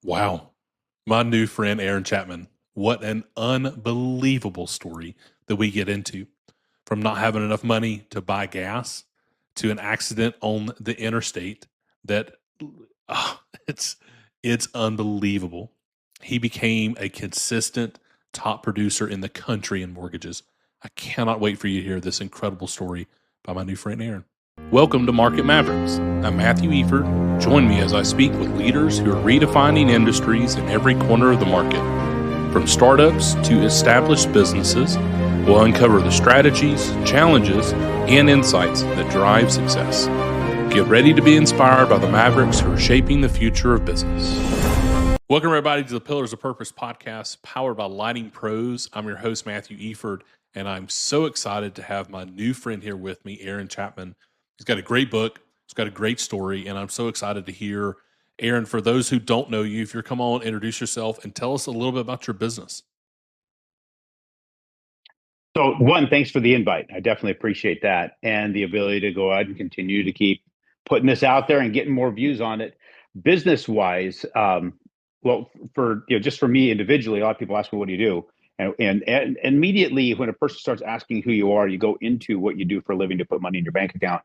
Wow. My new friend, Aaron Chapman. What an unbelievable story that we get into. From not having enough money to buy gas to an accident on the interstate that ah, it's it's unbelievable. He became a consistent top producer in the country in mortgages. I cannot wait for you to hear this incredible story by my new friend Aaron. Welcome to Market Mavericks. I'm Matthew Eford. Join me as I speak with leaders who are redefining industries in every corner of the market. From startups to established businesses, we'll uncover the strategies, challenges, and insights that drive success. Get ready to be inspired by the Mavericks who are shaping the future of business. Welcome, everybody, to the Pillars of Purpose podcast, powered by Lighting Pros. I'm your host, Matthew Eford, and I'm so excited to have my new friend here with me, Aaron Chapman. He's got a great book. He's got a great story, and I'm so excited to hear. Aaron, for those who don't know you, if you're come on, introduce yourself and tell us a little bit about your business. So one, thanks for the invite. I definitely appreciate that and the ability to go out and continue to keep putting this out there and getting more views on it. Business wise, well, for just for me individually, a lot of people ask me, "What do you do?" And immediately when a person starts asking who you are, you go into what you do for a living to put money in your bank account,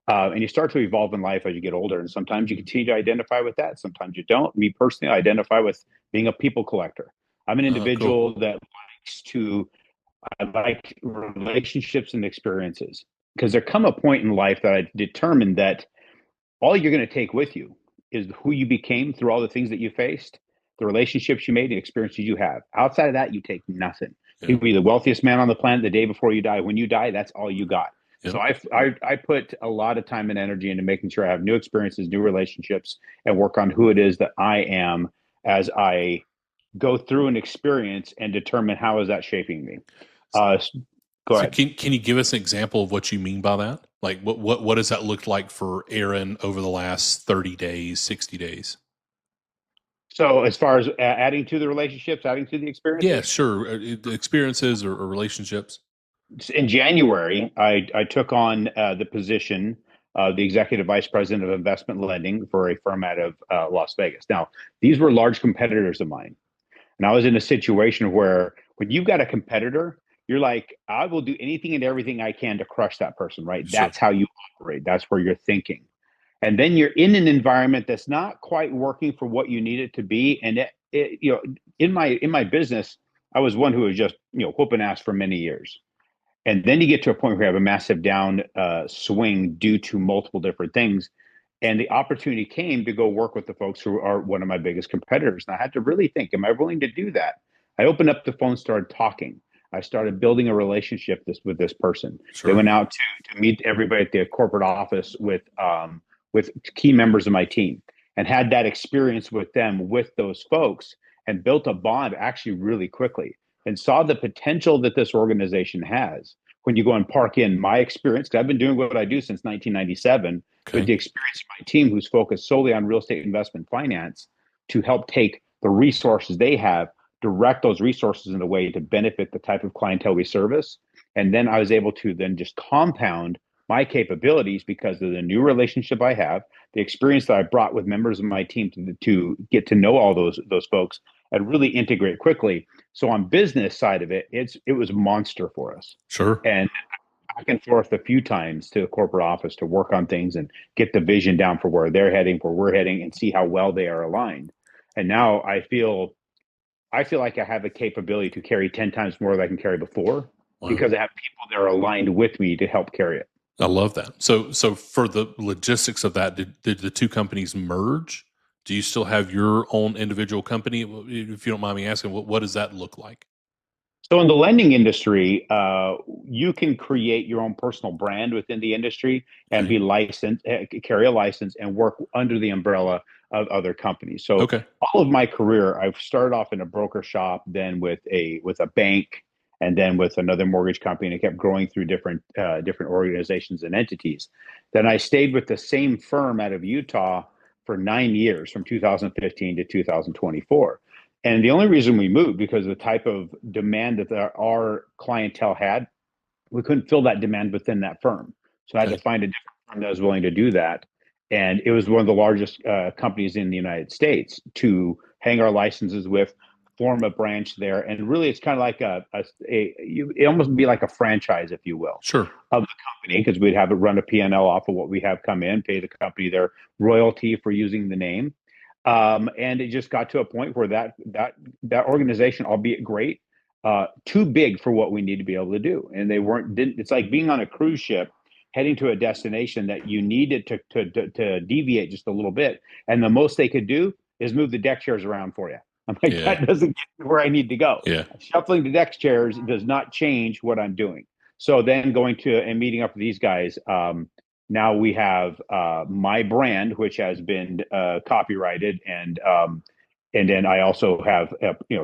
and you start to evolve in life as you get older. And sometimes you continue to identify with that, sometimes you don't. Me personally, I identify with being a people collector. I'm an Cool. individual that likes to I like relationships and experiences because there come a point in life that I determined that all you're going to take with you is who you became through all the things that you faced, the relationships you made, the experiences you have. Outside of that, you take nothing. Yeah. You can be the wealthiest man on the planet the day before you die. When you die, that's all you got. Yep. So I put a lot of time and energy into making sure I have new experiences, new relationships, and work on who it is that I am as I go through an experience and determine how is that shaping me. Go So ahead. can you give us an example of what you mean by that? Like what does that look like for Aaron over the last 30 days, 60 days? So as far as adding to the relationships, adding to the Yeah, experiences, sure. Experiences or relationships. in January, I took on the position of the executive vice president of investment lending for a firm out of Las Vegas. Now, these were large competitors of mine. And I was in a situation where when you've got a competitor, you're like, I will do anything and everything I can to crush that person, right? Sure. That's how you operate. That's where you're thinking. And then you're in an environment that's not quite working for what you need it to be. And in my business, I was one who was just whooping ass for many years. And then you get to a point where you have a massive down swing due to multiple different things. And the opportunity came to go work with the folks who are one of my biggest competitors. And I had to really think, am I willing to do that? I opened up the phone, started talking. I started building a relationship with this person. They Sure. went out to meet everybody at the corporate office with key members of my team and had that experience with them, with those folks, and built a bond actually really quickly and saw the potential that this organization has when you go and park in my experience, because I've been doing what I do since 1997, with Okay. the experience of my team who's focused solely on real estate investment finance to help take the resources they have, direct those resources in a way to benefit the type of clientele we service. And then I was able to then just compound my capabilities because of the new relationship I have, the experience that I brought with members of my team to get to know all those folks and really integrate quickly. So on business side of it, it was a monster for us. Sure. And back and forth a few times to the corporate office to work on things and get the vision down for where they're heading, where we're heading, and see how well they are aligned. And now I feel like I have the capability to carry 10 times more than I can carry before Wow. because I have people that are aligned with me to help carry it. I love that. So for the logistics of that, did the two companies merge? Do you still have your own individual company? If you don't mind me asking, what does that look like? So in the lending industry, you can create your own personal brand within the industry and Okay. be licensed, carry a license, and work under the umbrella of other companies. So Okay. all of my career, I've started off in a broker shop, then with a bank, and then with another mortgage company, and it kept growing through different organizations and entities. Then I stayed with the same firm out of Utah for 9 years, from 2015 to 2024. And the only reason we moved because of the type of demand that our clientele had, we couldn't fill that demand within that firm. So I had to Okay. find a different firm that was willing to do that. And it was one of the largest companies in the United States to hang our licenses with, form a branch there, and really it's kind of like it almost be like a franchise, if you will, Sure. of the company, because we'd have it run a P&L off of what we have come in, pay the company their royalty for using the name. And it just got to a point where that organization, albeit great, too big for what we need to be able to do. And they weren't didn't it's like being on a cruise ship heading to a destination that you needed to deviate just a little bit. And the most they could do is move the deck chairs around for you. I'm like, Yeah. that doesn't get me where I need to go. Yeah. Shuffling the deck chairs does not change what I'm doing. So then going to and meeting up with these guys, now we have my brand, which has been copyrighted, and then I also have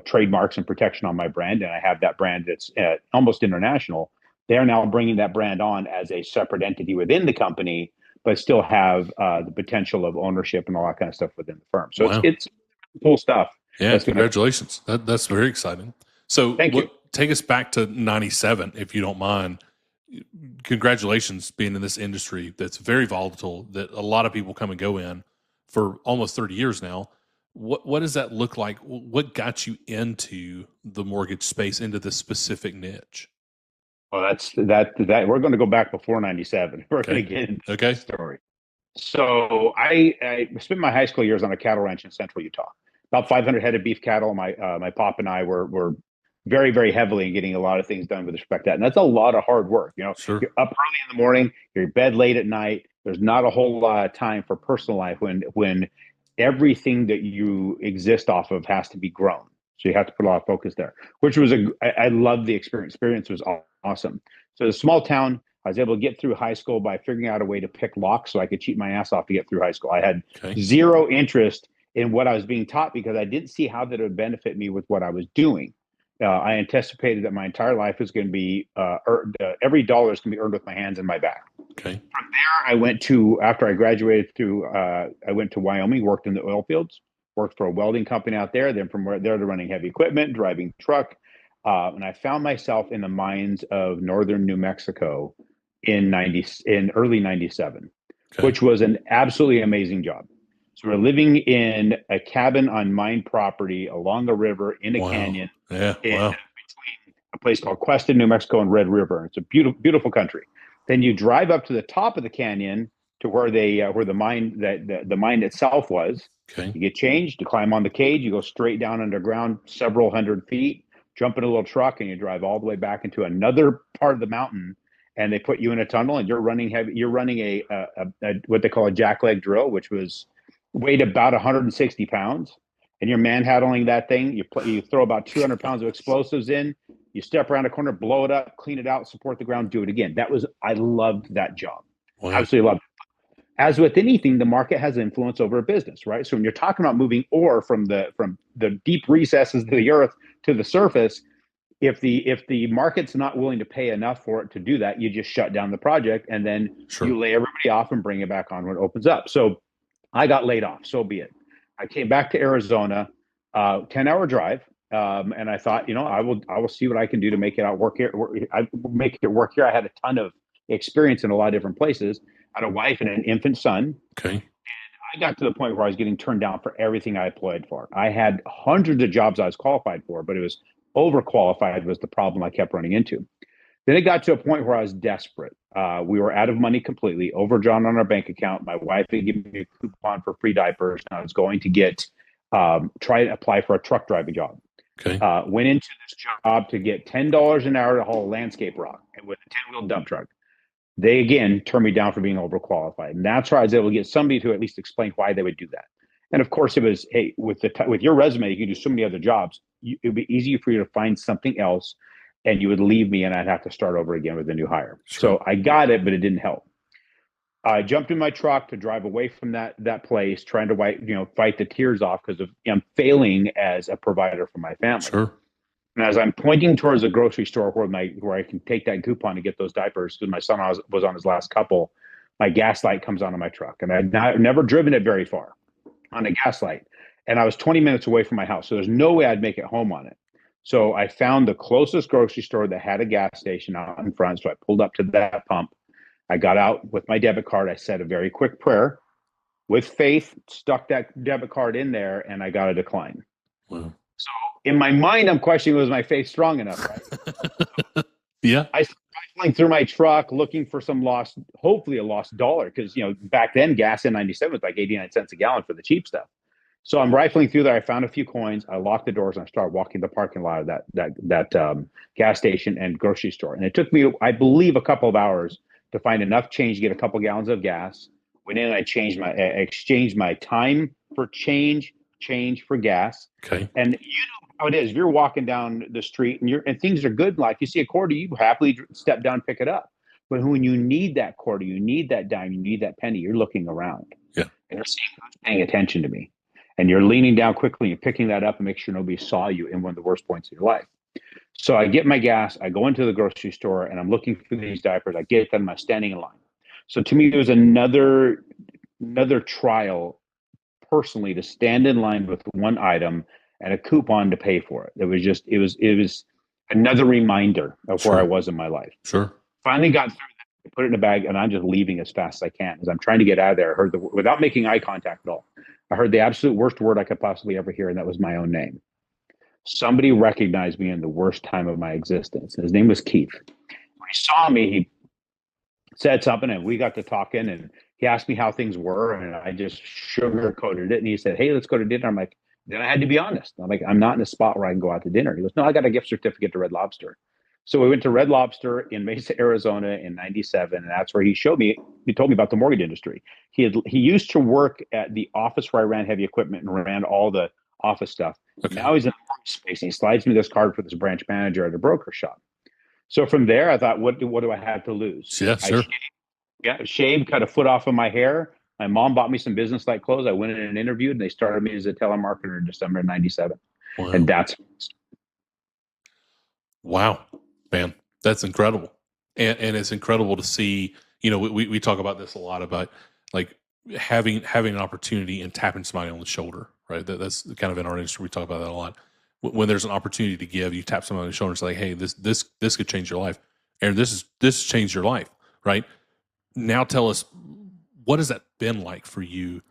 trademarks and protection on my brand, and I have that brand that's almost international. They're now bringing that brand on as a separate entity within the company, but still have the potential of ownership and all that kind of stuff within the firm. So Wow. it's cool stuff. Yeah. That's going to Congratulations. That's very exciting. So, thank you. take us back to '97, if you don't mind. Congratulations being in this industry that's very volatile, that a lot of people come and go in for almost 30 years now. What does that look like? What got you into the mortgage space, into this specific niche? Well, that we're going to go back before '97. We're going to Okay. get into the Okay. story. So I spent my high school years on a cattle ranch in central Utah. About 500 head of beef cattle. My pop and I were very, very heavily in getting a lot of things done with respect to that. And that's a lot of hard work. Sure. You're up early in the morning, you're in bed late at night. There's not a whole lot of time for personal life when everything that you exist off of has to be grown. So you have to put a lot of focus there, which was I loved the experience. Experience was awesome. So the small town, I was able to get through high school by figuring out a way to pick locks so I could cheat my ass off to get through high school. I had Okay. zero interest in what I was being taught because I didn't see how that would benefit me with what I was doing. I anticipated that my entire life was going to be every dollar is going to be earned with my hands and my back. Okay. From there, I went to after I graduated through. I went to Wyoming, worked in the oil fields, worked for a welding company out there. Then from there to running heavy equipment, driving truck, and I found myself in the mines of northern New Mexico in early '97, Okay. which was an absolutely amazing job. So we're living in a cabin on mine property along a river in a Wow. canyon Yeah. in Wow. between a place called Queston, New Mexico, and Red River. It's a beautiful, beautiful country. Then you drive up to the top of the canyon to where the mine the mine itself was. Okay. You get changed, you climb on the cage, you go straight down underground several hundred feet, jump in a little truck, and you drive all the way back into another part of the mountain. And they put you in a tunnel, and you're running heavy. You're running a what they call a jackleg drill, which was weighed about 160 pounds, and you're manhandling that thing. You throw about 200 pounds of explosives in. You step around a corner, blow it up, clean it out, support the ground, do it again. I loved that job. Wow. Absolutely loved it. As with anything, the market has influence over a business, right? So when you're talking about moving ore from the deep recesses of the earth to the surface, if the market's not willing to pay enough for it to do that, you just shut down the project and then Sure. you lay everybody off and bring it back on when it opens up. So I got laid off. So be it. I came back to Arizona, 10-hour drive. And I thought, I will see what I can do to make it out work here. I make it work here. I had a ton of experience in a lot of different places. I had a wife and an infant son. Okay. I got to the point where I was getting turned down for everything I applied for. I had hundreds of jobs I was qualified for, but it was overqualified was the problem I kept running into. Then it got to a point where I was desperate. We were out of money completely, overdrawn on our bank account. My wife had given me a coupon for free diapers, and I was going to try to apply for a truck driving job. Okay. Went into this job to get $10 an hour to haul landscape rock with a 10-wheel dump truck. They again turned me down for being overqualified, and that's where I was able to get somebody to at least explain why they would do that. And of course, it was, hey, with your resume, you can do so many other jobs. It would be easy for you to find something else, and you would leave me, and I'd have to start over again with a new hire. Sure. So I got it, but it didn't help. I jumped in my truck to drive away from that place, trying to fight the tears off because I'm failing as a provider for my family. Sure. And as I'm pointing towards a grocery store where I can take that coupon to get those diapers, because my son was on his last couple, my gas light comes on in my truck, and I'd never driven it very far on a gas light, and I was 20 minutes away from my house, so there's no way I'd make it home on it. So I found the closest grocery store that had a gas station out in front. So I pulled up to that pump. I got out with my debit card. I said a very quick prayer, with faith, stuck that debit card in there, and I got a decline. Wow. So in my mind, I'm questioning, was my faith strong enough, right? Yeah. I started rifling through my truck looking for some lost, hopefully a lost dollar, because back then gas in '97 was like 89 cents a gallon for the cheap stuff. So I'm rifling through there. I found a few coins. I locked the doors and I started walking the parking lot of that gas station and grocery store. And it took me, I believe, a couple of hours to find enough change to get a couple gallons of gas. Went in and I exchanged my time for change for gas. Okay. And you know how it is. If you're walking down the street and things are good in life, you see a quarter, you happily step down, pick it up. But when you need that quarter, you need that dime, you need that penny, you're looking around. Yeah. And you're seeing who's paying attention to me. And you're leaning down quickly, you're picking that up and make sure nobody saw you in one of the worst points of your life. So I get my gas, I go into the grocery store and I'm looking for these diapers. I get them, I'm standing in line. So to me, it was another trial personally to stand in line with one item and a coupon to pay for it. It was another reminder of where I Sure. was in my life. Sure. Finally got through that, put it in a bag, and I'm just leaving as fast as I can as I'm trying to get out of there. I heard without making eye contact at all. I heard the absolute worst word I could possibly ever hear, and that was my own name. Somebody recognized me in the worst time of my existence. His name was Keith. When he saw me, he said something, and we got to talking, and he asked me how things were, and I just sugarcoated it. And he said, "Hey, let's go to dinner." I'm like, then I had to be honest. I'm like, I'm not in a spot where I can go out to dinner. He goes, "No, I got a gift certificate to Red Lobster." So we went to Red Lobster in Mesa, Arizona in '97, and that's where he told me about the mortgage industry. He used to work at the office where I ran heavy equipment and ran all the office stuff. Okay. Now he's in the mortgage space, and he slides me this card for this branch manager at a broker shop. So from there, I thought, what do I have to lose? Yeah. I Sure. shaved, cut a foot off of my hair. My mom bought me some business-like clothes. I went in and interviewed, and they started me as a telemarketer in December of '97. And Wow. that's Wow, man, that's incredible, and it's incredible to see. We talk about this a lot about like having an opportunity and tapping somebody on the shoulder, right? That's kind of in our industry. We talk about that a lot. When there's an opportunity to give, you tap somebody on the shoulder and say, "Hey, this could change your life," and this changed your life, right? Now, tell us, what has that been like for you?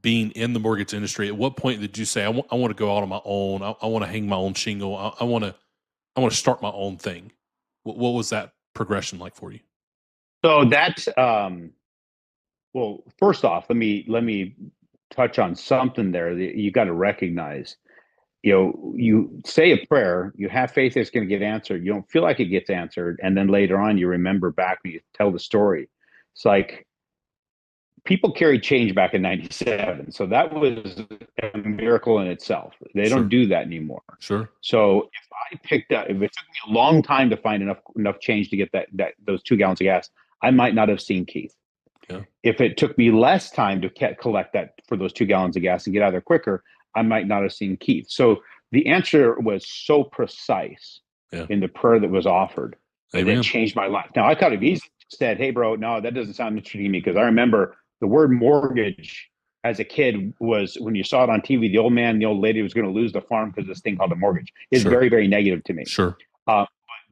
Being in the mortgage industry, at what point did you say, I want to go out on my own? I want to hang my own shingle. I want to start my own thing. What was that progression like for you? so that's well, first off, let me touch on something there that you got to recognize. You say a prayer, you have faith it's going to get answered. You don't feel like it gets answered, and then later on, you remember back when you tell the story. It's like people carried change back in '97, so that was a miracle in itself. They don't Sure. do that anymore. Sure. So if it took me a long time to find enough change to get that those 2 gallons of gas, I might not have seen Keith. Yeah. If it took me less time to collect that for those 2 gallons of gas and get out of there quicker, I might not have seen Keith. So the answer was so precise Yeah. in the prayer that was offered that it Amen. changed my life. Now I could have easily said, "Hey, bro, no, that doesn't sound interesting to me," because I remember the word mortgage as a kid was when you saw it on TV. The old man, and the old lady was going to lose the farm because of this thing called a mortgage. Is Sure. very, very negative to me. Sure.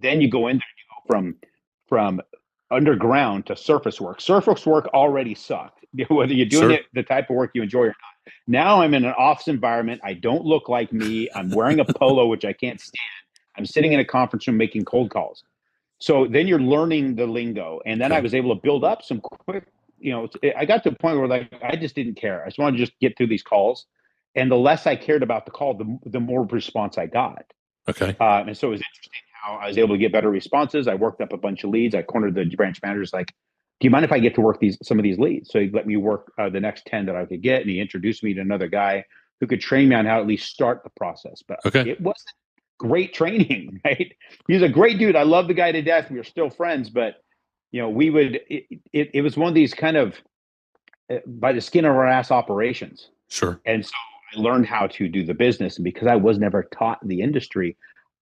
Then you go in there, you go from underground to surface work. Surface work already sucked, whether you're doing Sure. it the type of work you enjoy or not. Now I'm in an office environment. I don't look like me. I'm wearing a polo, which I can't stand. I'm sitting in a conference room making cold calls. So then you're learning the lingo. And then I Okay. was able to build up some quick, I got to a point where like I just didn't care. I just wanted to just get through these calls. And the less I cared about the call, the more response I got. Okay. And so it was interesting how I was able to get better responses. I worked up a bunch of leads. I cornered the branch managers like, "Do you mind if I get to work some of these leads?" So he let me work the next 10 that I could get. And he introduced me to another guy who could train me on how to at least start the process. But Okay. it wasn't great training, right? He's a great dude. I love the guy to death. We are still friends, but it was one of these kind of by the skin of our ass operations. Sure. And so I learned how to do the business. And because I was never taught the industry,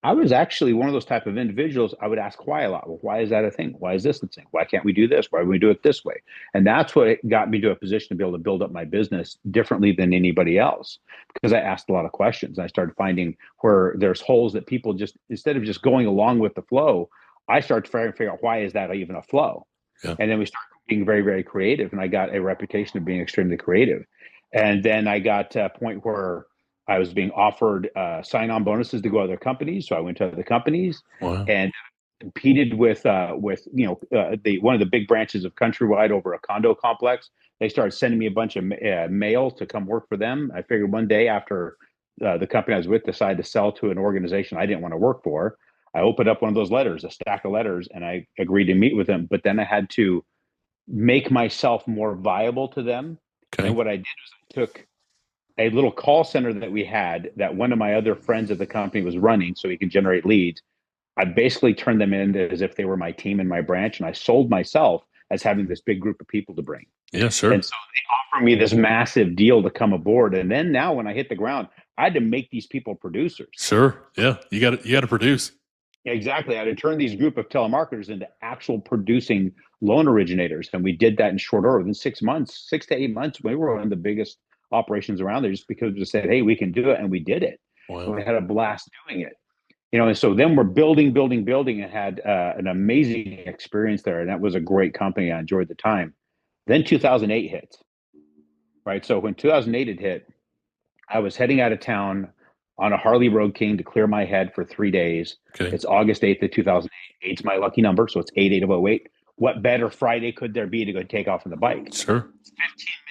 I was actually one of those type of individuals. I would ask why a lot. Well, why is that a thing? Why is this the thing? Why can't we do this? Why do we do it this way? And that's what got me to a position to be able to build up my business differently than anybody else because I asked a lot of questions. I started finding where there's holes that people just, instead of just going along with the flow, I started trying to figure out why is that even a flow? Yeah. And then we started being very, very creative, and I got a reputation of being extremely creative. And then I got to a point where I was being offered sign-on bonuses to go to other companies, so I went to other companies Wow. and competed with the one of the big branches of Countrywide over a condo complex. They started sending me a bunch of mail to come work for them. I figured one day after the company I was with decided to sell to an organization I didn't want to work for, I opened up one of those letters, a stack of letters, and I agreed to meet with them. But then I had to make myself more viable to them. And Okay. what I did was I took a little call center that we had that one of my other friends at the company was running so he could generate leads. I basically turned them in as if they were my team in my branch, and I sold myself as having this big group of people to bring. Yeah, And sure. so they offered me this massive deal to come aboard. And then now when I hit the ground, I had to make these people producers. Sure. Yeah. You got to produce. Exactly. I had to turn these group of telemarketers into actual producing loan originators. And we did that in short order. Within 6 months, 6 to 8 months, we were one of the biggest operations around there just because we said, hey, we can do it. And we did it. And Wow. we had a blast doing it. And so then we're building, building, building, and had an amazing experience there. And that was a great company. I enjoyed the time. Then 2008 hit, right? So when 2008 had hit, I was heading out of town on a Harley Road King to clear my head for 3 days. Okay. It's August 8th of 2008. Eight's my lucky number, so it's 8/8/08. What better Friday could there be to go take off on the bike? Sure. 15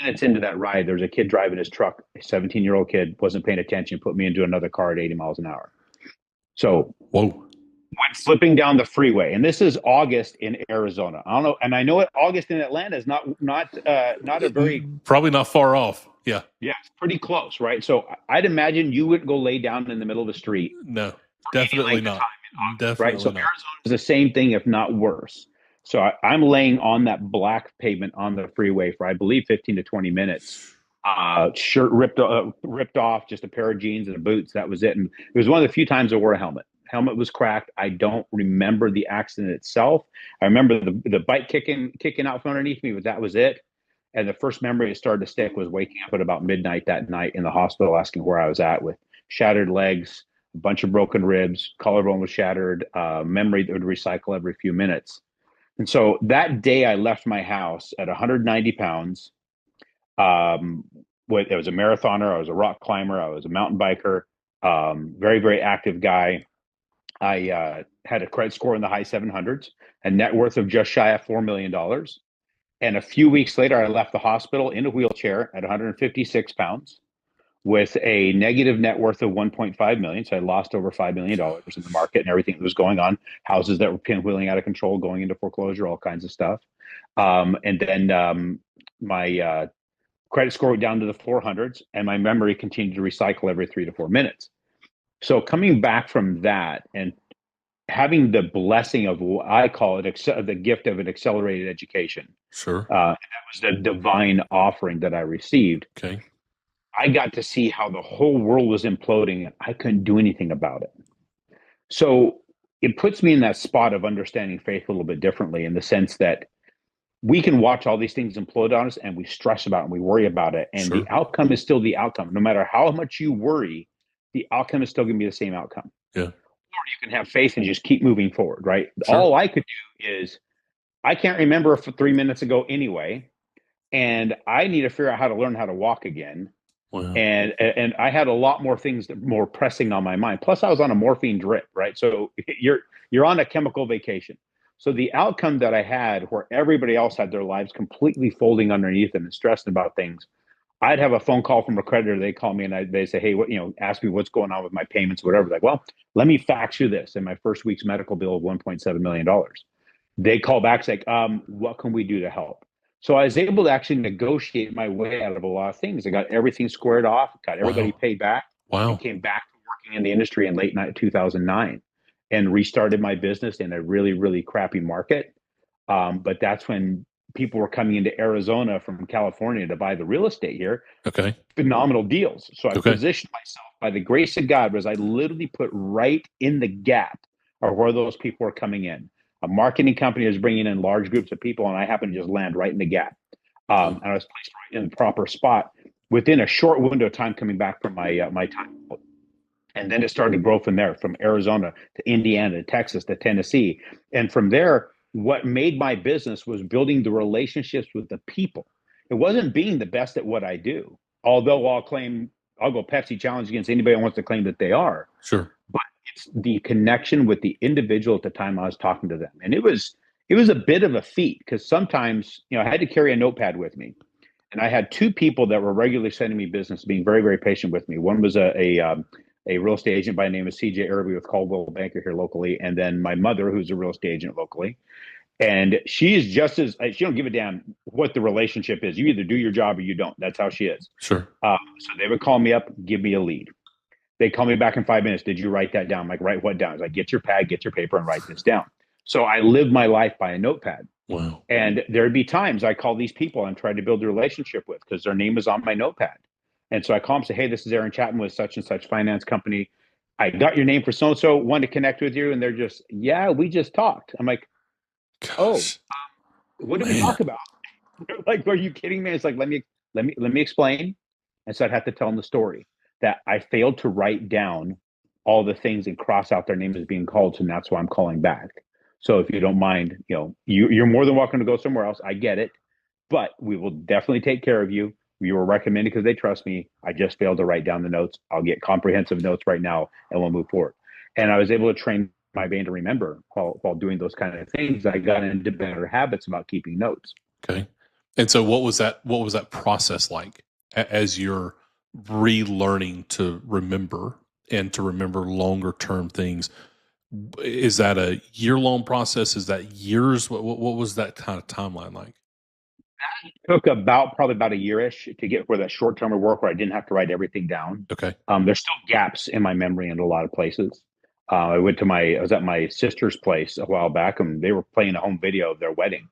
minutes into that ride, there was a kid driving his truck. A 17-year-old kid wasn't paying attention, put me into another car at 80 miles an hour. So Whoa. went flipping down the freeway, and this is August in Arizona. I don't know, and I know it. August in Atlanta is not a very Probably not far off. Yeah. yeah, it's pretty close, right? So I'd imagine you wouldn't go lay down in the middle of the street No. for any Definitely length of not. time in August, right? So Definitely not. Arizona is the same thing, if not worse. So I'm laying on that black pavement on the freeway for I believe 15 to 20 minutes. Shirt ripped off, just a pair of jeans and boots. That was it. And it was one of the few times I wore a helmet. Helmet was cracked. I don't remember the accident itself. I remember the bike kicking out from underneath me, but that was it. And the first memory that started to stick was waking up at about midnight that night in the hospital, asking where I was at with shattered legs, a bunch of broken ribs, collarbone was shattered, memory that would recycle every few minutes. And so that day I left my house at 190 pounds. Um, I was a marathoner, I was a rock climber, I was a mountain biker, very, very active guy. I had a credit score in the high 700s, a net worth of just shy of $4 million. And a few weeks later, I left the hospital in a wheelchair at 156 pounds with a negative net worth of 1.5 million. So I lost over $5 million in the market and everything that was going on, houses that were pinwheeling out of control, going into foreclosure, all kinds of stuff. And then my credit score went down to the 400s, and my memory continued to recycle every 3 to 4 minutes. So coming back from that and having the blessing of what I call it the gift of an accelerated education. Sure. That was the divine offering that I received. Okay. I got to see how the whole world was imploding and I couldn't do anything about it. So it puts me in that spot of understanding faith a little bit differently in the sense that we can watch all these things implode on us and we stress about it and we worry about it. And the Sure. outcome is still the outcome. No matter how much you worry, the outcome is still going to be the same outcome. Yeah. Or you can have faith and just keep moving forward, right? Sure. All I could do is I can't remember 3 minutes ago anyway, and I need to figure out how to learn how to walk again. Wow. And I had a lot more things that more pressing on my mind. Plus, I was on a morphine drip, right? So you're on a chemical vacation. So the outcome that I had, where everybody else had their lives completely folding underneath them and stressing about things, I'd have a phone call from a creditor. They call me and they say, hey, ask me what's going on with my payments, whatever. Like, well, let me fax you this. And my first week's medical bill of $1.7 million. They call back, like, what can we do to help? So I was able to actually negotiate my way out of a lot of things. I got everything squared off, got everybody Wow. paid back, and Wow. came back to working in the industry in late 2009 and restarted my business in a really, really crappy market. But that's when people were coming into Arizona from California to buy the real estate here. Okay. Phenomenal deals. So I Okay. positioned myself by the grace of God, was I literally put right in the gap of where those people were coming in. A marketing company was bringing in large groups of people, and I happened to just land right in the gap. Wow. And I was placed right in the proper spot within a short window of time coming back from my time. And then it started to grow from there, from Arizona to Indiana to Texas to Tennessee. And from there, what made my business was building the relationships with the people. It wasn't being the best at what I do, although I'll go Pepsi challenge against anybody who wants to claim that they are. Sure. But it's the connection with the individual at the time I was talking to them. And it was a bit of a feat because sometimes, I had to carry a notepad with me. And I had two people that were regularly sending me business, being very, very patient with me. One was a real estate agent by the name of CJ Irby with Caldwell Banker here locally, and then my mother, who's a real estate agent locally. And she is just as she don't give a damn what the relationship is. You either do your job or you don't. That's how she is. Sure. So they would call me up, give me a lead. They call me back in 5 minutes. Did you write that down? I'm like, write what down? It's like, get your pad, get your paper, and write this down. So I live my life by a notepad. Wow. And there'd be times I call these people and try to build a relationship with because their name is on my notepad. And so I call them and say, hey, this is Aaron Chapman with such and such finance company. I got your name for so and so, want to connect with you. And they're just, yeah, we just talked. I'm like, oh, Gosh, what did we man. talk about? Like, are you kidding me? It's like, let me explain. And so I'd have to tell them the story that I failed to write down all the things and cross out their name as being called. So that's why I'm calling back. So if you don't mind, you're more than welcome to go somewhere else. I get it, but we will definitely take care of you. You were recommended because they trust me. I just failed to write down the notes. I'll get comprehensive notes right now and we'll move forward. And I was able to train my brain to remember while doing those kind of things. I got into better habits about keeping notes. Okay. And so what was that process like as you're relearning to remember and to remember longer term things? Is that a year-long process? Is that years? What was that kind of timeline like? Took probably about a yearish to get where that short term would work where I didn't have to write everything down. Okay. There's still gaps in my memory in a lot of places. I was at my sister's place a while back and they were playing a home video of their wedding.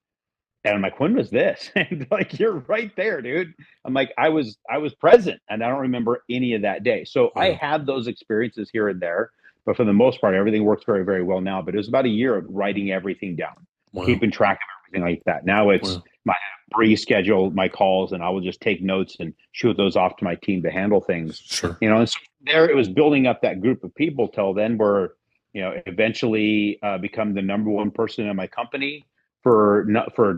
And I'm like, when was this? And like, you're right there, dude. I'm like, I was present and I don't remember any of that day. So I Wow. have those experiences here and there, but for the most part, everything works very, very well now. But it was about a year of writing everything down, Wow. keeping track of everything like that. Now it's Wow. my pre-schedule my calls and I will just take notes and shoot those off to my team to handle things. Sure. And so there it was building up that group of people till then where, eventually become the number one person in my company for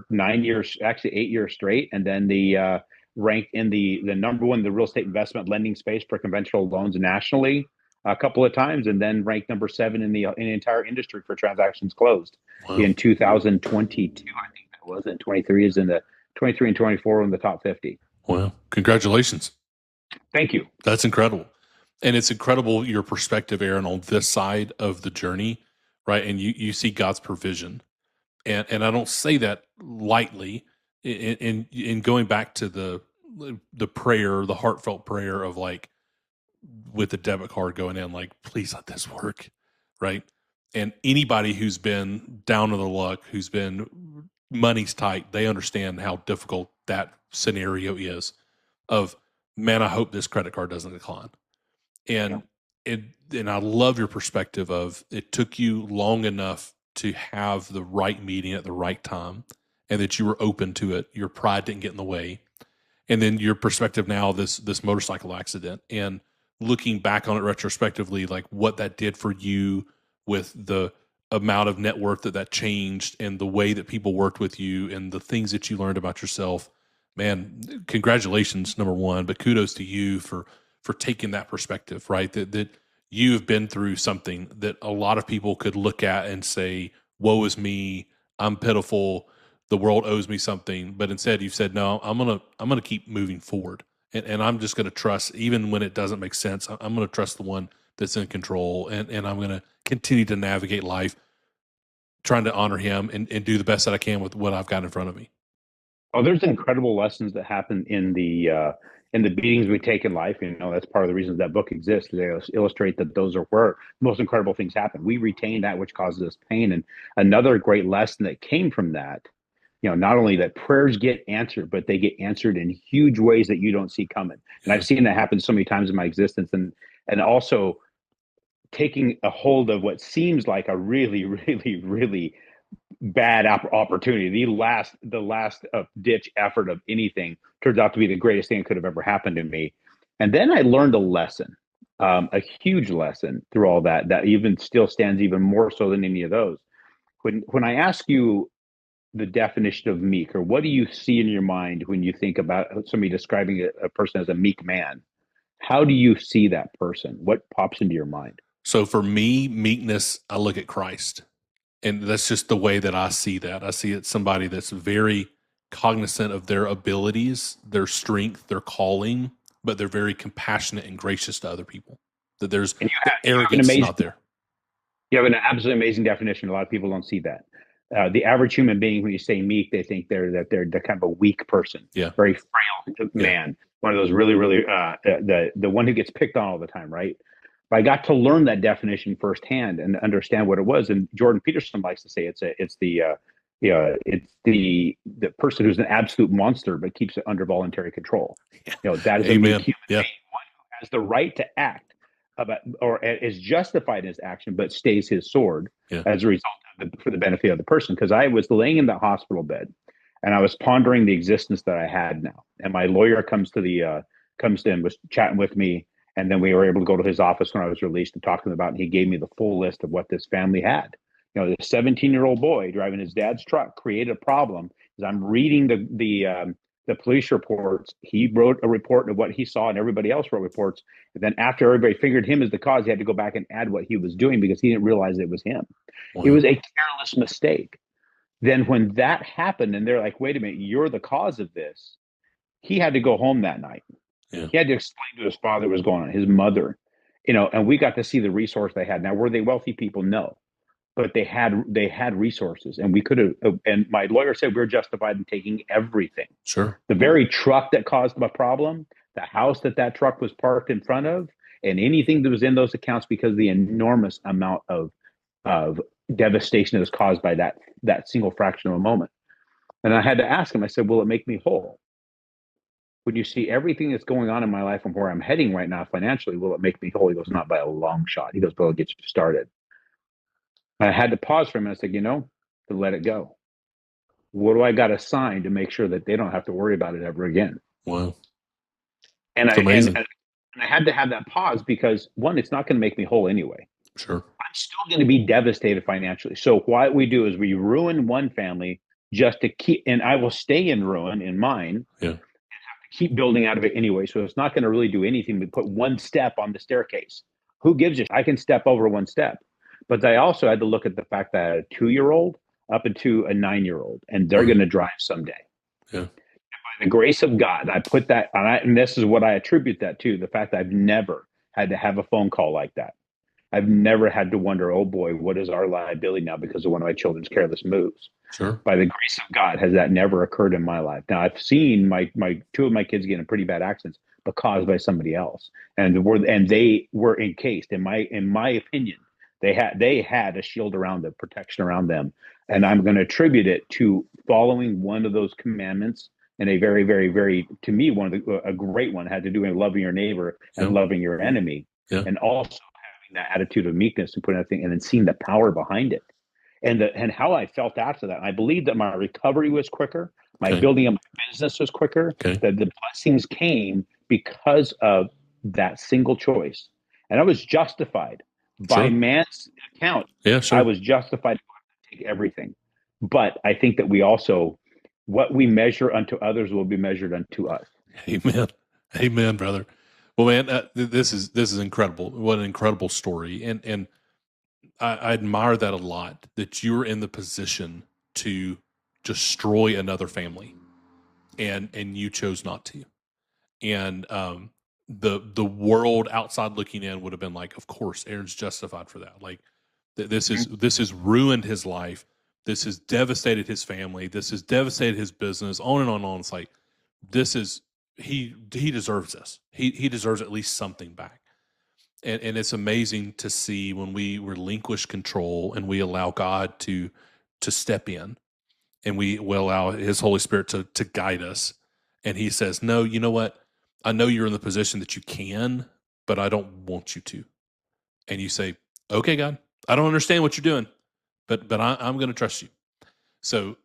9 years, actually 8 years straight, and then the ranked in the number one the real estate investment lending space for conventional loans nationally a couple of times, and then ranked number 7 in the entire industry for transactions closed Wow. in 2022. I think that was, and 23 is in the 23 and 24 in the top 50. Wow. Congratulations. Thank you. That's incredible. And it's incredible your perspective, Aaron, on this side of the journey, right? And you see God's provision. And I don't say that lightly in going back to the prayer, the heartfelt prayer of like with the debit card going in, like, please let this work. Right. And anybody who's been down on the luck, who's been money's tight, they understand how difficult that scenario is of, man, I hope this credit card doesn't decline. Yeah. And it, and I love your perspective of it took you long enough to have the right meeting at the right time and that you were open to it. Your pride didn't get in the way. And then your perspective now, this motorcycle accident, and looking back on it retrospectively, like what that did for you with the amount of net worth that changed and the way that people worked with you and the things that you learned about yourself. Man, congratulations, number one, but kudos to you for taking that perspective, right? That you have been through something that a lot of people could look at and say, woe is me, I'm pitiful, the world owes me something. But instead you've said, no, I'm gonna keep moving forward. And I'm just gonna trust, even when it doesn't make sense, I'm gonna trust the one that's in control, and I'm gonna continue to navigate life trying to honor him and do the best that I can with what I've got in front of me. Oh, there's incredible lessons that happen in the beatings we take in life. That's part of the reasons that book exists. They illustrate that those are where most incredible things happen. We retain that which causes us pain. And another great lesson that came from that, not only that prayers get answered, but they get answered in huge ways that you don't see coming. And Yeah. I've seen that happen so many times in my existence. And also taking a hold of what seems like a really, really, really bad opportunity. The last ditch effort of anything turns out to be the greatest thing that could have ever happened to me. And then I learned a lesson, a huge lesson through all that even still stands even more so than any of those. When I ask you the definition of meek, or what do you see in your mind when you think about somebody describing a person as a meek man? How do you see that person? What pops into your mind? So for me, meekness, I look at Christ. And that's just the way that I see that. I see it somebody that's very cognizant of their abilities, their strength, their calling, but they're very compassionate and gracious to other people. That there's And the you have an arrogance is amazing not there. You have an absolutely amazing definition. A lot of people don't see that. The average human being, when you say meek, they think they're kind of a weak person, Yeah. very frail Yeah. man, one of those really the one who gets picked on all the time, right? But I got to learn that definition firsthand and understand what it was. And Jordan Peterson likes to say it's the person who's an absolute monster but keeps it under voluntary control. Yeah. That is a meek Amen. human Yeah. being, one who has the right to act about or is justified in his action, but stays his sword Yeah. as a result for the benefit of the person. Because I was laying in the hospital bed and I was pondering the existence that I had now. And my lawyer comes in, was chatting with me, and then we were able to go to his office when I was released and talk to him about it. And he gave me the full list of what this family had. The 17-year-old boy driving his dad's truck created a problem. As I'm reading the police reports, he wrote a report of what he saw, and everybody else wrote reports. And then after everybody figured him as the cause, he had to go back and add what he was doing because he didn't realize it was him. It Wow. was a careless mistake. Then when that happened, and they're like, "Wait a minute, you're the cause of this," he had to go home that night. Yeah. He had to explain to his father what was going on, his mother, and we got to see the resource they had. Now, were they wealthy people? No, but they had resources, and we could have. And my lawyer said we're justified in taking everything. Sure. The very truck that caused the problem, the house that truck was parked in front of, and anything that was in those accounts because of the enormous amount of devastation that was caused by that single fraction of a moment. And I had to ask him. I said, "Will it make me whole? When you see everything that's going on in my life and where I'm heading right now financially, will it make me whole?" He goes, "Not by a long shot." He goes, "But it'll get you started." And I had to pause for a minute. I said, to let it go. What do I got to sign to make sure that they don't have to worry about it ever again? Wow. And It's I and, amazing. and I had to have that pause because one, it's not going to make me whole anyway. Sure. I'm still going to be devastated financially. So what we do is we ruin one family just to keep, and I will stay in ruin in mine, Yeah. keep building out of it anyway. So it's not going to really do anything but put one step on the staircase. Who gives a I can step over one step. But I also had to look at the fact that I had a 2-year old up into a 9-year old, and they're Right. going to drive someday. Yeah. By the grace of God, I put that, and this is what I attribute that to, the fact that I've never had to have a phone call like that. I've never had to wonder, oh boy, what is our liability now because of one of my children's careless moves? Sure. By the grace of God, has that never occurred in my life. Now I've seen my two of my kids get in pretty bad accidents, but caused by somebody else, and they were encased. In my opinion, they had a shield around them, protection around them, and I'm going to attribute it to following one of those commandments. And a very, very, very, to me, a great one had to do with loving your neighbor and Yeah. loving your enemy, Yeah. and also having that attitude of meekness and putting that thing, and then seeing the power behind it and how I felt after that. I believe that my recovery was quicker, my Okay. building of my business was quicker, Okay. that the blessings came because of that single choice. And I was justified by Sure. man's account. Yeah. I Sure. was justified to take everything. But I think that we also, what we measure unto others will be measured unto us. Amen. Amen, brother. Well, man, this is incredible. What an incredible story, and I admire that a lot. That you're in the position to destroy another family, and you chose not to. And the world outside looking in would have been like, of course, Aaron's justified for that. Like this has ruined his life. This has devastated his family. This has devastated his business. On and on and on. It's like this is he deserves this. He deserves at least something back. And it's amazing to see when we relinquish control and we allow God to step in and we will allow His Holy Spirit to guide us. And He says, "No, you know what? I know you're in the position that you can, but I don't want you to." And you say, "Okay, God, I don't understand what you're doing, but I'm going to trust you." So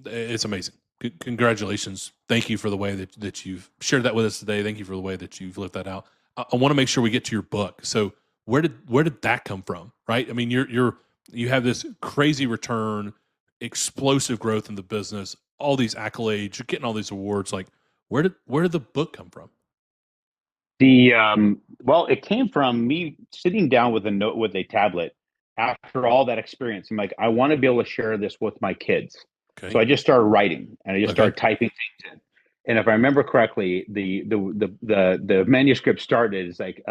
it's amazing. Congratulations. Thank you for the way that you've shared that with us today. Thank you for the way that you've lived that out. I want to make sure we get to your book. So where did that come from? Right? I mean, you're You have this crazy return, explosive growth in the business, all these accolades, you're getting all these awards. Like, where did the book come from? The well, it came from me sitting down with a tablet after all that experience. I'm like, I want to be able to share this with my kids. So Okay. I just started writing and I just Okay. started typing things in. And if I remember correctly, the manuscript started is like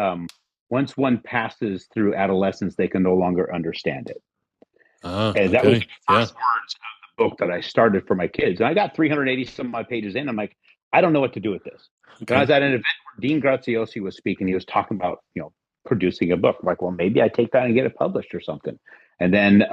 once one passes through adolescence, they can no longer understand it. And that was the Okay. Yeah. first words of the book that I started for my kids. And I got 380 some odd pages in. I'm like, I don't know what to do with this. But I Okay. was at an event where Dean Graziosi was speaking. He was talking about, producing a book. I'm like, well, maybe I take that and get it published or something. And then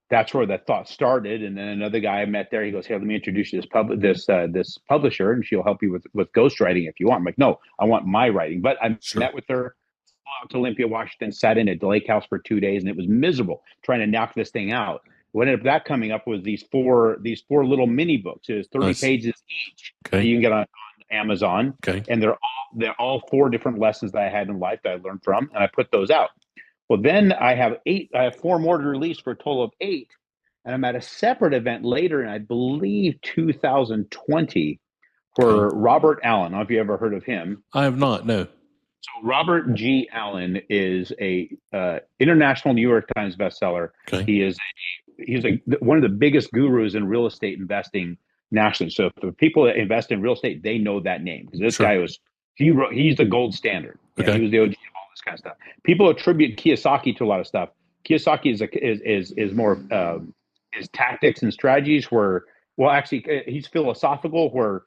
that's where the thought started. And then another guy I met there, he goes, "Hey, let me introduce you to this publisher, and she'll help you with ghostwriting if you want." I'm like, "No, I want my writing." But I Sure. met with her, flew out to Olympia, Washington, sat in at the lake house for 2 days, and it was miserable trying to knock this thing out. What ended up that coming up was these four little mini books. It was 30 Nice. pages each that Okay. you can get on Amazon, Okay. and they're all four different lessons that I had in life that I learned from, and I put those out. Well, then I have eight. I have four more to release for a total of eight, and I'm at a separate event later in, I believe, 2020 Okay. for Robert Allen. I don't know if you ever heard of him. I have not. No. So Robert G. Allen is a international New York Times bestseller. Okay. He's one of the biggest gurus in real estate investing nationally. So for people that invest in real estate, they know that name because this Sure. guy he's the gold standard. He Okay. was the OG of all this kind of stuff. People attribute Kiyosaki to a lot of stuff. Kiyosaki is more his tactics and strategies. Where well, actually, he's philosophical. Where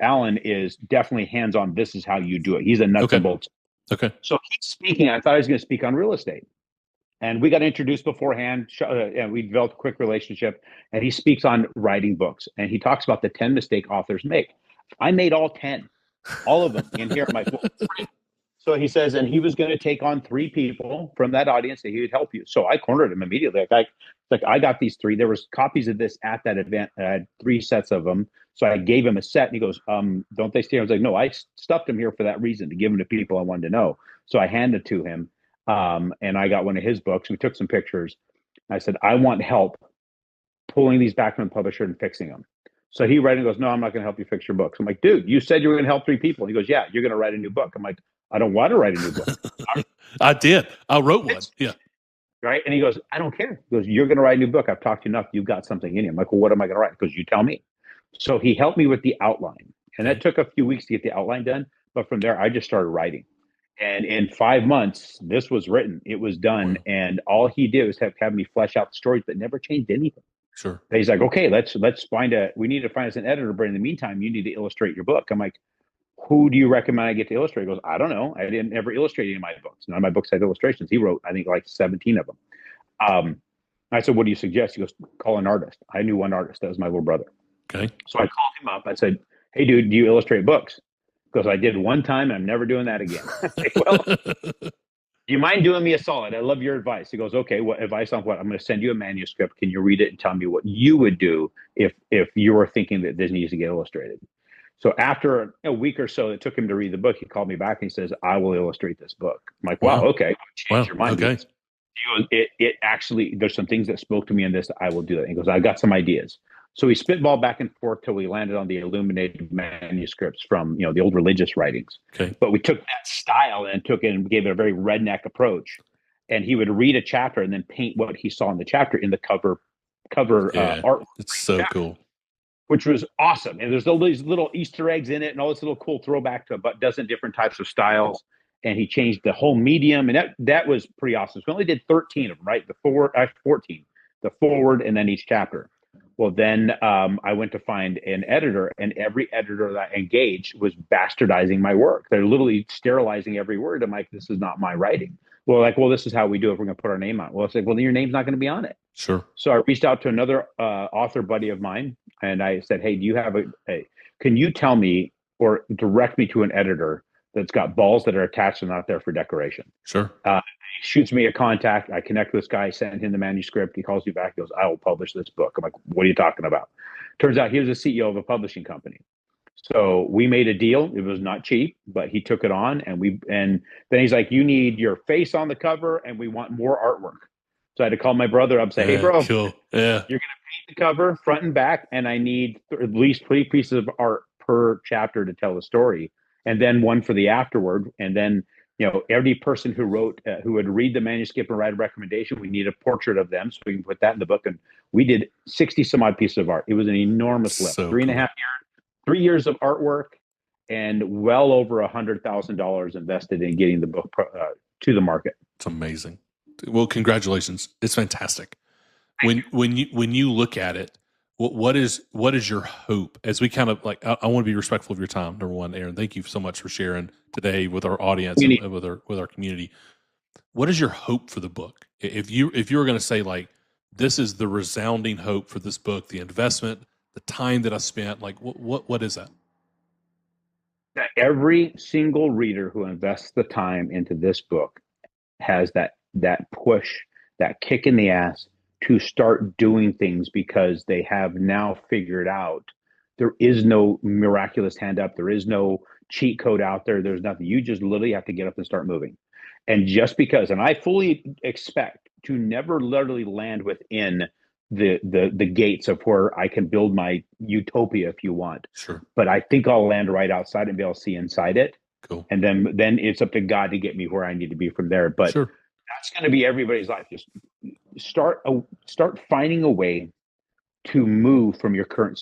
Allen is definitely hands on. This is how you do it. He's a nuts and Okay. bolts. Okay. So he's speaking. I thought he was going to speak on real estate. And we got introduced beforehand, and we developed a quick relationship. And he speaks on writing books, and he talks about the 10 mistake authors make. I made all 10, all of them in here. I'm like, well, so he says, and he was going to take on three people from that audience that he would help you. So I cornered him immediately. I got these three. There was copies of this at that event. I had three sets of them. So I gave him a set, and he goes, "Don't they stay?" I was like, "No, I stuffed them here for that reason to give them to people I wanted to know." So I handed it to him, and I got one of his books. We took some pictures. I said, "I want help pulling these back from the publisher and fixing them." So he read and goes, "No, I'm not going to help you fix your books." I'm like, "Dude, you said you were going to help three people." He goes, "Yeah, you're going to write a new book." I'm like, "I don't want to write a new book." I did. I wrote one. Yeah. Right. And he goes, "I don't care." He goes, "You're going to write a new book. I've talked to you enough. You've got something in you." I'm like, "Well, what am I going to write?" He goes, "You tell me." So he helped me with the outline. And that Okay. took a few weeks to get the outline done. But from there, I just started writing. And in 5 months, this was written. It was done. Wow. And all he did was have me flesh out the stories, but never changed anything. Sure. He's like, "Okay, we need to find us an editor, but in the meantime, you need to illustrate your book." I'm like, "Who do you recommend I get to illustrate?" He goes, "I don't know. I didn't ever illustrate any of my books. None of my books had illustrations." He wrote, I think, like 17 of them. I said, "What do you suggest?" He goes, "Call an artist." I knew one artist. That was my little brother. Okay. So I called him up. I said, "Hey, dude, do you illustrate books?" Because I did one time and I'm never doing that again. Like, well, do you mind doing me a solid? I love your advice. He goes, "Okay, what advice on what?" "I'm going to send you a manuscript. Can you read it and tell me what you would do if you were thinking that this needs to get illustrated?" So after a week or so, it took him to read the book. He called me back and he says, "I will illustrate this book." I'm like, "Wow, Wow. okay, change Wow. your mind." Okay. He goes, "It actually, there's some things that spoke to me in this. I will do that." He goes, "I got some ideas." So we spitball back and forth till we landed on the illuminated manuscripts from the old religious writings. Okay. But we took that style and took it and gave it a very redneck approach. And he would read a chapter and then paint what he saw in the chapter in the cover Yeah. art for It's each so chapter, cool. which was awesome. And there's all these little Easter eggs in it and all this little cool throwback to about a dozen different types of styles. And he changed the whole medium, and that was pretty awesome. So we only did 13 of them, right? The forward, 14, the forward, and then each chapter. Well, then I went to find an editor, and every editor that I engaged was bastardizing my work. They're literally sterilizing every word. I'm like, "This is not my writing." Well, this is how we do it. We're going to put our name on it. Well, it's like, well, then your name's not going to be on it. Sure. So I reached out to another author buddy of mine, and I said, "Hey, do you have can you tell me or direct me to an editor that's got balls that are attached and not there for decoration?" Sure. He shoots me a contact. I connect with this guy, send him the manuscript. He calls me back. He goes, "I will publish this book." I'm like, "What are you talking about?" Turns out he was the CEO of a publishing company. So we made a deal. It was not cheap, but he took it on, and then he's like, "You need your face on the cover, and we want more artwork." So I had to call my brother up and say, hey, Yeah, bro, cool. Yeah. you're going to paint the cover front and back, and I need at least 3 pieces of art per chapter to tell the story, and then one for the afterward. And then, every person who wrote, who would read the manuscript and write a recommendation, we need a portrait of them so we can put that in the book. And we did 60 some odd pieces of art. It was an enormous lift. So Three and a cool. half years, 3 years of artwork, and well over $100,000 invested in getting the book to the market. It's amazing. Well, congratulations. It's fantastic. When you look at it, what is your hope as we kind of like, I want to be respectful of your time. Number one, Aaron, thank you so much for sharing today with our audience and with our community. What is your hope for the book? If you were going to say, like, this is the resounding hope for this book, the investment, the time that I spent, like, what is that? That every single reader who invests the time into this book has that push, that kick in the ass to start doing things, because they have now figured out there is no miraculous hand up. There is no cheat code out there. There's nothing. You just literally have to get up and start moving. And just because, and I fully expect to never literally land within the gates of where I can build my utopia, if you want. Sure. But I think I'll land right outside and be able to see inside it. Cool. And then it's up to God to get me where I need to be from there. But sure, that's going to be everybody's life. Just start finding a way to move from your current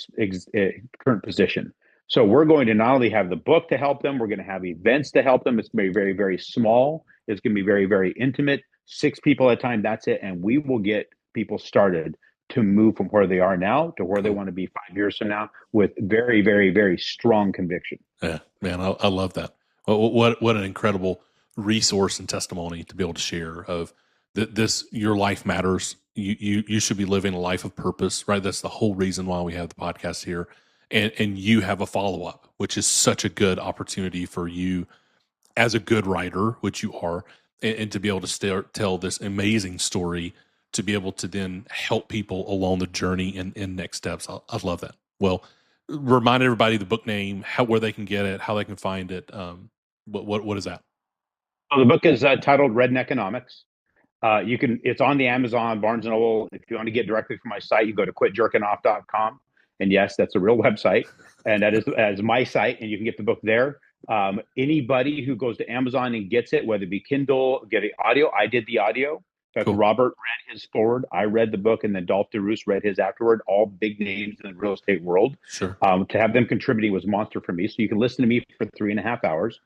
position. So we're going to not only have the book to help them, we're going to have events to help them. It's going to be very, very small. It's going to be very, very intimate. 6 people at a time. That's it. And we will get people started to move from where they are now to where they want to be 5 years from now with very, very, very strong conviction. Yeah, man, I love that. What an incredible resource and testimony to be able to share of this. Your life matters. You should be living a life of purpose, right? That's the whole reason why we have the podcast here. And you have a follow-up, which is such a good opportunity for you as a good writer, which you are, and to be able to tell this amazing story, to be able to then help people along the journey and next steps. I love that. Well, remind everybody the book name, where they can get it, how they can find it. What is that? So the book is titled Redneconomics. It's on the Amazon, Barnes & Noble. If you want to get directly from my site, you go to quitjerkingoff.com. And yes, that's a real website. And that is my site, and you can get the book there. Anybody who goes to Amazon and gets it, whether it be Kindle, get it audio. I did the audio. In fact, cool. Robert read his forward. I read the book, and then Dolph DeRoos read his afterward. All big names in the real estate world. Sure. To have them contributing was monster for me. So you can listen to me for 3.5 hours.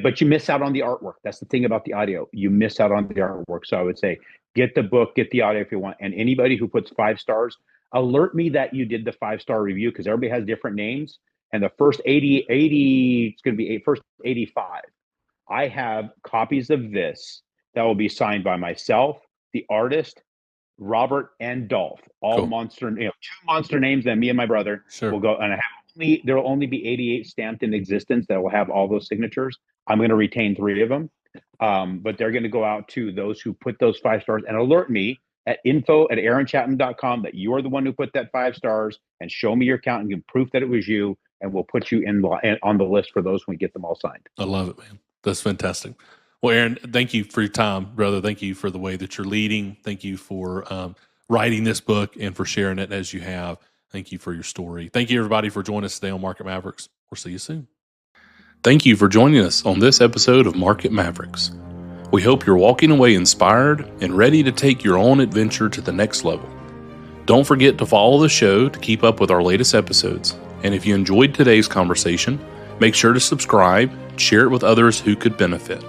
But you miss out on the artwork. That's the thing about the audio. You miss out on the artwork. So I would say, get the book, get the audio if you want. And anybody who puts 5 stars, alert me that you did the 5-star review, because everybody has different names. And the first 80, it's going to be first 85. I have copies of this that will be signed by myself, the artist, Robert, and Dolph. All cool. Monster, 2 monster names, and me and my brother will go. And there will only be 88 stamped in existence that will have all those signatures. I'm going to retain 3 of them. But they're going to go out to those who put those 5 stars and alert me at info@aaronchapman.com that you are the one who put that 5 stars, and show me your account and give proof that it was you, and we'll put you on the list for those when we get them all signed. I love it, man. That's fantastic. Well, Aaron, thank you for your time, brother. Thank you for the way that you're leading. Thank you for writing this book and for sharing it as you have. Thank you for your story. Thank you, everybody, for joining us today on Market Mavericks. We'll see you soon. Thank you for joining us on this episode of Market Mavericks. We hope you're walking away inspired and ready to take your own adventure to the next level. Don't forget to follow the show to keep up with our latest episodes. And if you enjoyed today's conversation, make sure to subscribe, share it with others who could benefit.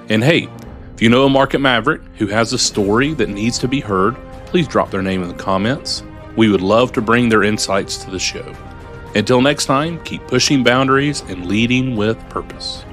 And hey, if you know a market maverick who has a story that needs to be heard, please drop their name in the comments. We would love to bring their insights to the show. Until next time, keep pushing boundaries and leading with purpose.